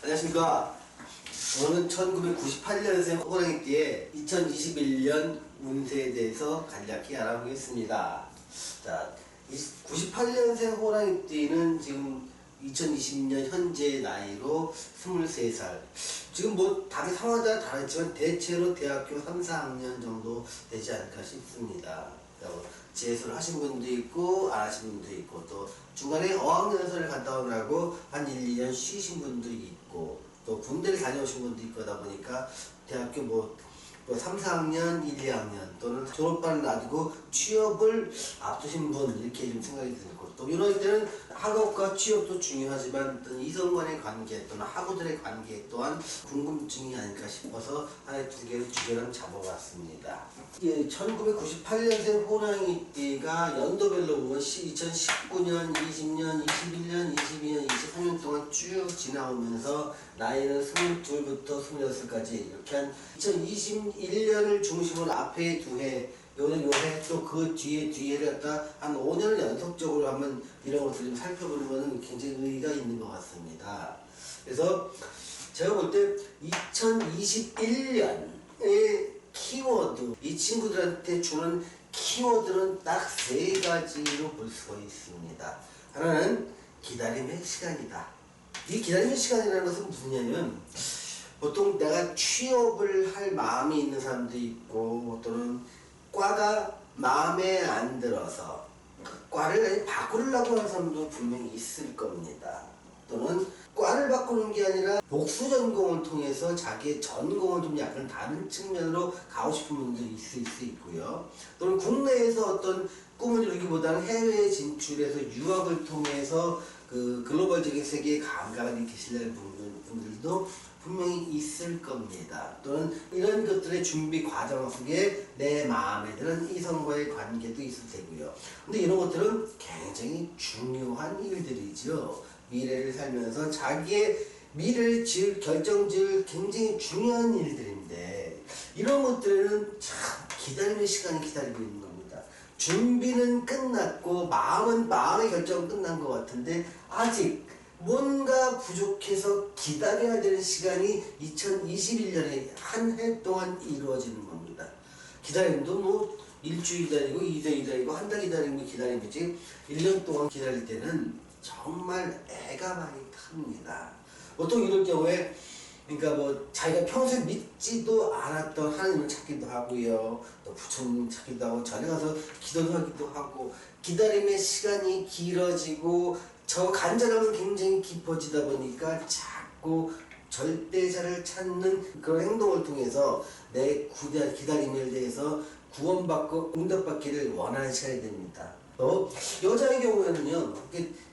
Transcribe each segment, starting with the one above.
안녕하십니까. 오늘은 1998년생 호랑이띠의 2021년 운세에 대해서 간략히 알아보겠습니다. 자, 98년생 호랑이띠는 지금 2020년 현재 나이로 23살. 지금 뭐 다른 상황에 따라 다르지만 대체로 대학교 3, 4학년 정도 되지 않을까 싶습니다. 재수를 하신 분도 있고 안 하신 분도 있고, 또 중간에 어학연수를 갔다 오느라고 한 1, 2년 쉬신 분도 있고, 또 군대를 다녀오신 분도 있고 하다 보니까 대학교 뭐 3, 4학년, 1, 2학년 또는 졸업반을 놔두고 취업을 앞두신 분, 이렇게 좀 생각이 들고, 또 이럴 때는 학업과 취업도 중요하지만 또 이성 간의 관계 또는 학우들의 관계 또한 궁금증이 아닐까 싶어서 하나의 두 개의 주제를 잡아봤습니다. 1998년생 호랑이띠가 연도별로 보면 2019년, 20년, 21년, 22년, 23년 동안 쭉 지나오면서 나이는 22부터 26까지 이렇게 한 2021년을 중심으로 앞에 두 해, 요해 또 그 뒤에를 갖다 한 5년을 연속적으로 한번 이런 것들 좀 살펴보는 것은 굉장히 의의가 있는 것 같습니다. 그래서 제가 볼 때 2021년의 키워드, 이 친구들한테 주는 키워드는 딱 세 가지로 볼 수가 있습니다. 하나는 기다림의 시간이다. 이 기다림의 시간이라는 것은 무슨냐면, 보통 내가 취업을 할 마음이 있는 사람도 있고, 또는 과가 마음에 안 들어서 과를 바꾸려고 하는 사람도 분명히 있을 겁니다. 또는 과를 바꾸는 게 아니라 복수 전공을 통해서 자기의 전공을 좀 약간 다른 측면으로 가고 싶은 분도 있을 수 있고요. 또는 국내에서 어떤 꿈을 이루기보다는 해외에 진출해서 유학을 통해서 그 글로벌적인 세계의 감각을 익히시려는 분들도 분명히 있을 겁니다. 또는 이런 것들의 준비 과정 속에 내 마음에 드는 이성과의 관계도 있을 테고요. 근데 이런 것들은 굉장히 중요한 일들이죠. 미래를 살면서 자기의 미래를 결정지을 굉장히 중요한 일들인데, 이런 것들은 참 기다림의 시간이 기다리고 있는 겁니다. 준비는 끝났고 마음의 결정은 끝난 것 같은데 아직 뭔가 부족해서 기다려야 되는 시간이 2021년에 한 해 동안 이루어지는 겁니다. 기다림도 뭐 일주일 기다리고, 2주 기다리고, 한 달 기다리고 기다림이지, 1년 동안 기다릴 때는 정말 애가 많이 탑니다. 보통 이럴 경우에, 그러니까 뭐 자기가 평소에 믿지도 않았던 하나님을 찾기도 하고요, 또 부처님 찾기도 하고, 전에 가서 기도도 하기도 하고, 기다림의 시간이 길어지고 저 간절함은 굉장히 깊어지다 보니까 자꾸 절대자를 찾는 그런 행동을 통해서 내 기다림에 대해서 구원받고 응답받기를 원하는 시간이 됩니다. 여자의 경우에는요,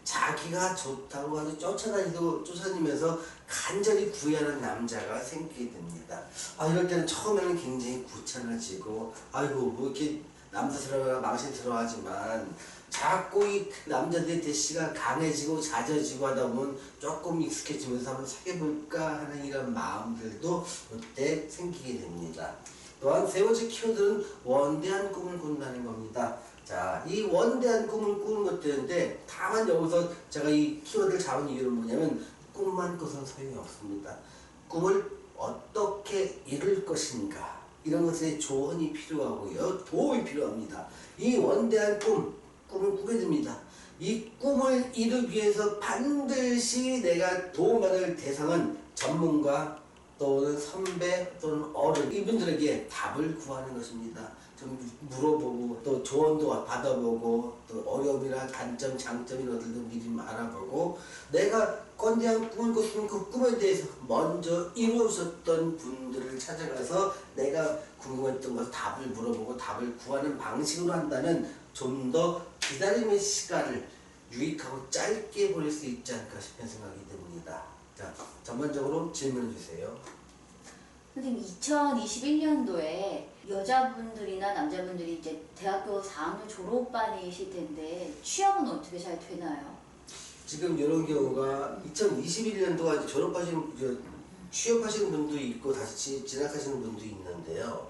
자기가 좋다고 하고 쫓아다니면서 간절히 구애하는 남자가 생기게 됩니다. 이럴 때는 처음에는 굉장히 귀찮아지고, 아이고 뭐 이렇게 남사스러워 망신스러워하지만, 자꾸 이 남자들의 대시가 강해지고 잦아지고 하다 보면 조금 익숙해지면서 한번 사귀어볼까 하는 이런 마음들도 이때 생기게 됩니다. 또한 세 번째 키워드는 원대한 꿈을 꾼다는 겁니다. 자, 이 원대한 꿈을 꾸는 것들인데, 다만 여기서 제가 이 키워드를 잡은 이유는 뭐냐면, 꿈만 꿔서는 소용이 없습니다. 꿈을 어떻게 이룰 것인가, 이런 것에 조언이 필요하고요, 도움이 필요합니다. 이 원대한 꿈을 꾸게 됩니다. 이 꿈을 이루기 위해서 반드시 내가 도움받을 대상은 전문가 또는 선배 또는 어른, 이분들에게 답을 구하는 것입니다. 좀 물어보고, 또 조언도 받아보고, 또 어려움이나 단점, 장점 이런 것들도 미리 알아보고, 내가 건대한 꿈을 꿨으면 그 꿈에 대해서 먼저 이루어졌던 분들을 찾아가서 내가 궁금했던 것을 답을 물어보고 답을 구하는 방식으로 한다면 좀 더 기다림의 시간을 유익하고 짧게 보낼 수 있지 않을까 싶은 생각이 듭니다. 자, 전반적으로 질문해 주세요. 선생님, 2021년도에 여자분들이나 남자분들이 이제 대학교 4학년 졸업반이실 텐데 취업은 어떻게 잘 되나요? 지금 이런 경우가 2021년도가 취업하시는 분도 있고 다시 진학하시는 분도 있는데요.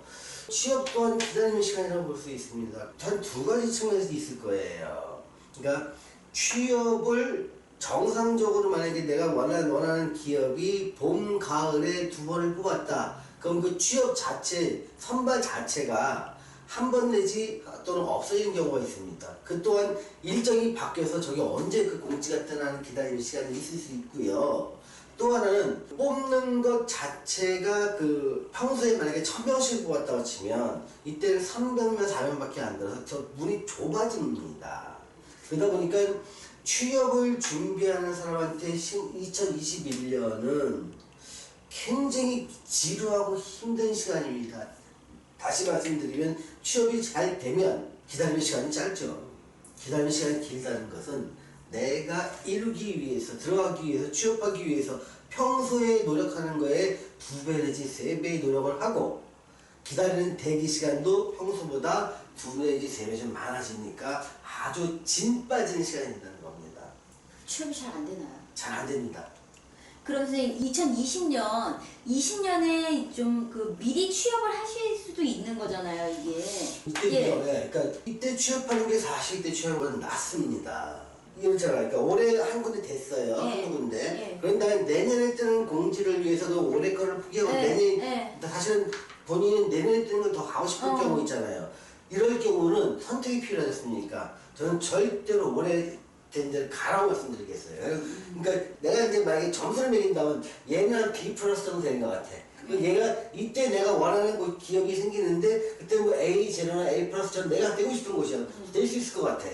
취업 또한 기다리는 시간이라고 볼 수 있습니다. 한 두 가지 측면에서 있을 거예요. 그러니까 취업을 정상적으로 만약에 내가 원하는 기업이 봄, 가을에 2번을 뽑았다. 그럼 그 취업 자체, 선발 자체가 한 번 내지 또는 없어지는 경우가 있습니다. 그 또한 일정이 바뀌어서 저게 언제 그 공지가 뜨나는 기다리는 시간이 있을 수 있고요. 또 하나는 뽑는 것 자체가 그 평소에 만약에 1000명씩 뽑았다고 치면 이때는 300명, 400명밖에 안 들어서 저 문이 좁아집니다. 그러다 보니까 취업을 준비하는 사람한테 2021년은 굉장히 지루하고 힘든 시간입니다. 다시 말씀드리면 취업이 잘 되면 기다리는 시간이 짧죠. 기다리는 시간이 길다는 것은 내가 이루기 위해서, 들어가기 위해서, 취업하기 위해서 평소에 노력하는 거에 2배 내지 3배의 노력을 하고 기다리는 대기 시간도 평소보다 2배 내지 3배 좀 많아지니까 아주 진 빠지는 시간이 된다는 겁니다. 취업이 잘 안 되나요? 잘 안 됩니다. 그럼 선생님 2020년에 좀 그 미리 취업을 하실 수도 있는 거잖아요, 이게. 이때요. 그러니까 이때 취업하는 게 사실 이때 취업보다 낫습니다. 이렇잖아. 그러니까 올해 한 군데 됐어요. 한 군데. 그런 다음에 내년에 뜨는 공지를 위해서도 올해 거를 포기하고 내년 사실은 본인은 내년에 뜨는 걸 더 가고 싶은 경우 있잖아요. 이럴 경우는 선택이 필요하지 않습니까? 저는 절대로 올해 된 데를 가라고 말씀드리겠어요. 그러니까 내가 이제 만약에 점수를 매긴다면 얘는 한 B 플러스 정도 되는 것 같아. 얘가 이때 내가 원하는 그 기업이 생기는데 그때 뭐 A 제로나 A 플러스처럼 내가 되고 싶은 곳이야. 될 수 있을 것 같아.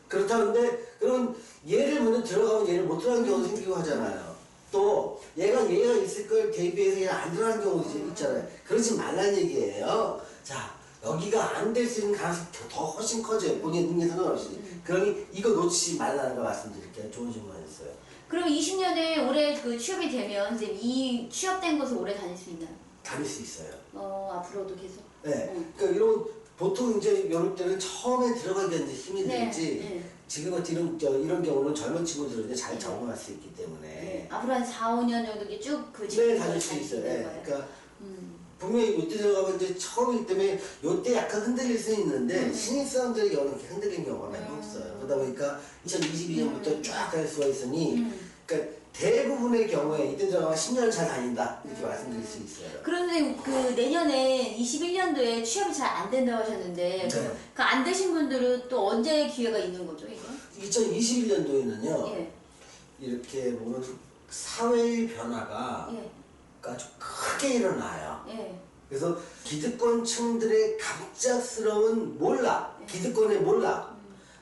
그렇다는데 그러면 얘를 먼저 들어가면 얘를 못 들어가는 경우도 생기고 하잖아요. 또 얘가 있을 걸 대비해서 얘가 안 들어가는 경우도 있잖아요. 그러지 말란 얘기예요. 자, 여기가 안 될 수 있는 가능성이 더 훨씬 커져요. 본인의 능력에 상관없이. 그러니 이거 놓치지 말라는 거 말씀드릴게요. 좋은 질문이었어요. 그럼 20년에 올해 그 취업이 되면 선생님 이 취업된 곳을 오래 다닐 수 있나요? 다닐 수 있어요. 앞으로도 계속? 네. 그러니까 이런 보통 이제 이럴 때는 처음에 들어가기가 이제 힘이 들지. 지금 같은 이런 경우는 젊은 친구들은 이제 잘 적응할 수 있기 때문에. 앞으로 한 4, 5년 정도 쭉 그 네, 다닐 수 있어요. 그러니까 분명히 요때 들어가면 이제 처음이기 때문에 요때 약간 흔들릴 수 있는데 신입 사람들의 경우는 이렇게 흔들리는 경우가 많이 없어요. 그러다 보니까 2022년부터 쫙 갈 수가 있으니 그러니까 대부분의 경우에 이때 들어가면 10년을 잘 다닌다 이렇게 말씀드릴 수 있어요. 그런데 그 내년에 21년도에 취업이 잘 안 된다고 하셨는데 그 안 되신 분들은 또 언제 기회가 있는 거죠, 이게? 2021년도에는요. 이렇게 보면 사회의 변화가 아주 크게 일어나요. 그래서 기득권층들의 갑작스러운 기득권의 몰락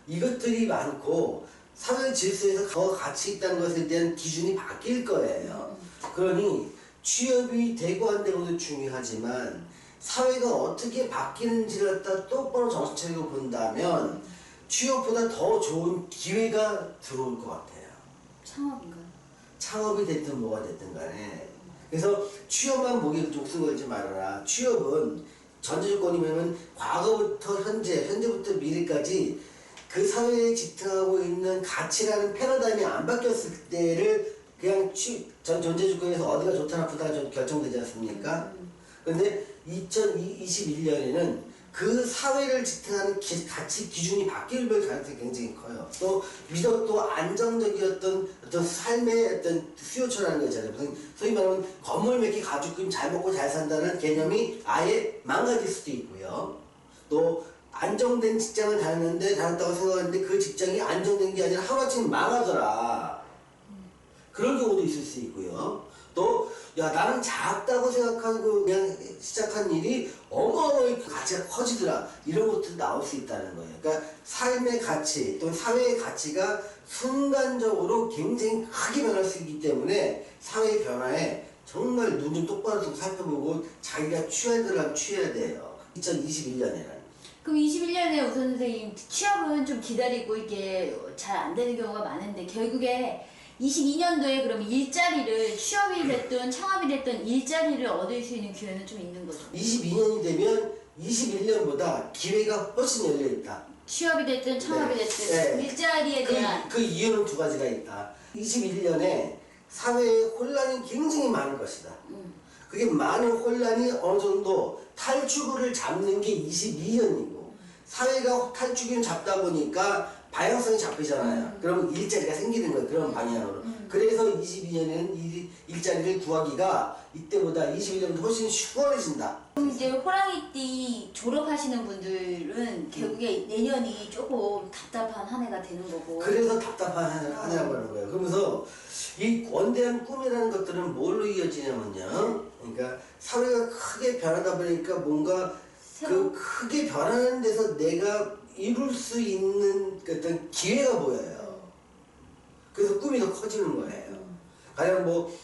이것들이 많고 사회 질서에서 더 가치 있다는 것에 대한 기준이 바뀔 거예요. 그러니 취업이 되고 안 되고도 중요하지만 사회가 어떻게 바뀌는지를 갖다 똑바로 정신 차리고 본다면 취업보다 더 좋은 기회가 들어올 것 같아요. 창업인가요? 창업이 됐든 뭐가 됐든 간에 그래서 취업만 보기에 족수 걸지 말아라. 취업은 전제조건이면 과거부터 현재부터 미래까지 그 사회에 지탱하고 있는 가치라는 패러다임이 안 바뀌었을 때를 그냥 전제조건에서 어디가 좋다 나쁘다 결정되지 않습니까? 그런데 2021년에는 그 사회를 지탱하는 가치 기준이 바뀔 가능성이 굉장히 커요. 또 안정적이었던 어떤 삶의 어떤 수요처라는 거 있잖아요. 소위 말하면 건물 몇 개 가지고 잘 먹고 잘 산다는 개념이 아예 망가질 수도 있고요. 또 안정된 직장을 다녔다고 생각하는데 그 직장이 안정된 게 아니라 하루아침에 망하더라. 그런 경우도 있을 수 있고요. 또 나는 작다고 생각하고 그냥 시작한 일이 어마어마하게 가치가 커지더라. 이런 것도 나올 수 있다는 거예요. 그러니까 삶의 가치 또는 사회의 가치가 순간적으로 굉장히 크게 변할 수 있기 때문에 사회의 변화에 정말 눈 좀 똑바로 좀 살펴보고 자기가 취할 거라면 취해야 돼요. 2021년에는. 그럼 21년에 우선 선생님 취업은 좀 기다리고 이게 잘 안 되는 경우가 많은데 결국에 22년도에 그럼 일자리를 취업이 됐든 창업이 됐든 일자리를 얻을 수 있는 기회는 좀 있는 거죠. 22년이 되면 21년보다 기회가 훨씬 열려있다. 취업이 됐든 창업이 됐든 일자리에 대한 그 이유는 두 가지가 있다. 21년에 사회에 혼란이 굉장히 많을 것이다. 그게 많은 혼란이 어느 정도 탈출구를 잡는 게 22년이고 사회가 탈출구를 잡다 보니까 방향성이 잡히잖아요. 그러면 일자리가 생기는 거예요. 그런 방향으로. 그래서 22년에는 일자리를 구하기가 이때보다 21년보다 훨씬 수월해진다. 그럼 이제 호랑이띠 졸업하시는 분들은 결국에 내년이 조금 답답한 한 해가 되는 거고. 그래서 답답한 한 해라고 하는 거예요. 그러면서 이 원대한 꿈이라는 것들은 뭘로 이어지냐면요. 그러니까 사회가 크게 변하다 보니까 뭔가 그 크게 변하는 데서 내가 이룰 수 있는 어떤 기회가 보여요. 그래서 꿈이 더 커지는 거예요. 가령 뭐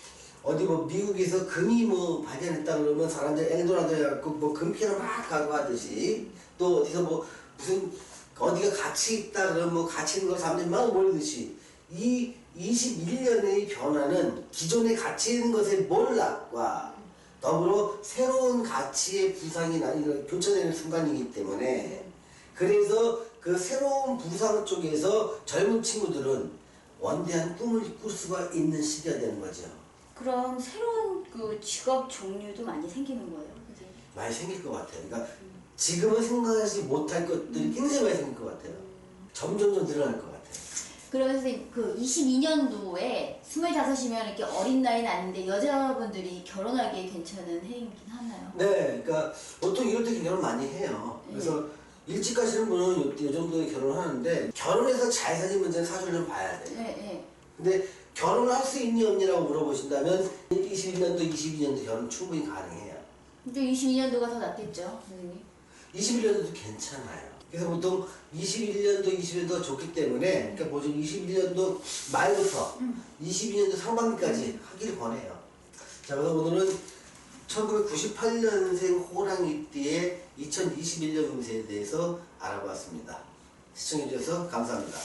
어디 뭐 미국에서 금이 뭐 발견했다 그러면 사람들 엘도라도 해갖고 뭐 금캐러 막 가고 하듯이, 또 어디서 뭐 무슨 어디가 가치 있다 그러면 뭐 가치 있는 거 사람들이 막 모르듯이, 이 21년의 변화는 기존의 가치 있는 것의 몰락과 더불어 새로운 가치의 부상이 교차되는 순간이기 때문에, 그래서 그 새로운 부상 쪽에서 젊은 친구들은 원대한 꿈을 꿀 수가 있는 시기가 되는 거죠. 그럼 새로운 그 직업 종류도 많이 생기는 거예요, 그죠? 많이 생길 것 같아요. 그러니까 지금은 생각하지 못할 것들이 굉장히 많이 생길 것 같아요. 점점 늘어날 것 같아요. 그러면서 그 22년도에 25이면 이렇게 어린 나이는 아닌데 여자분들이 결혼하기에 괜찮은 해이긴 하나요? 네, 그러니까 보통 이럴 때 결혼 많이 해요. 그래서 일찍 가시는 분은 이 정도에 결혼하는데, 결혼해서 잘 사는 문제는 사실 좀 봐야 돼요. 네. 근데 결혼할 수 있니 없니라고 물어보신다면 21년도, 22년도 결혼 충분히 가능해요. 근데 22년도가 더 낫겠죠, 선생님? 21년도도 괜찮아요. 그래서 보통 21년도, 22년도가 좋기 때문에, 그러니까 보통 21년도 말부터 22년도 상반기까지 하기를 권해요. 자, 그래서 오늘은 1998년생 호랑이띠의 2021년 운세에 대해서 알아봤습니다. 시청해주셔서 감사합니다.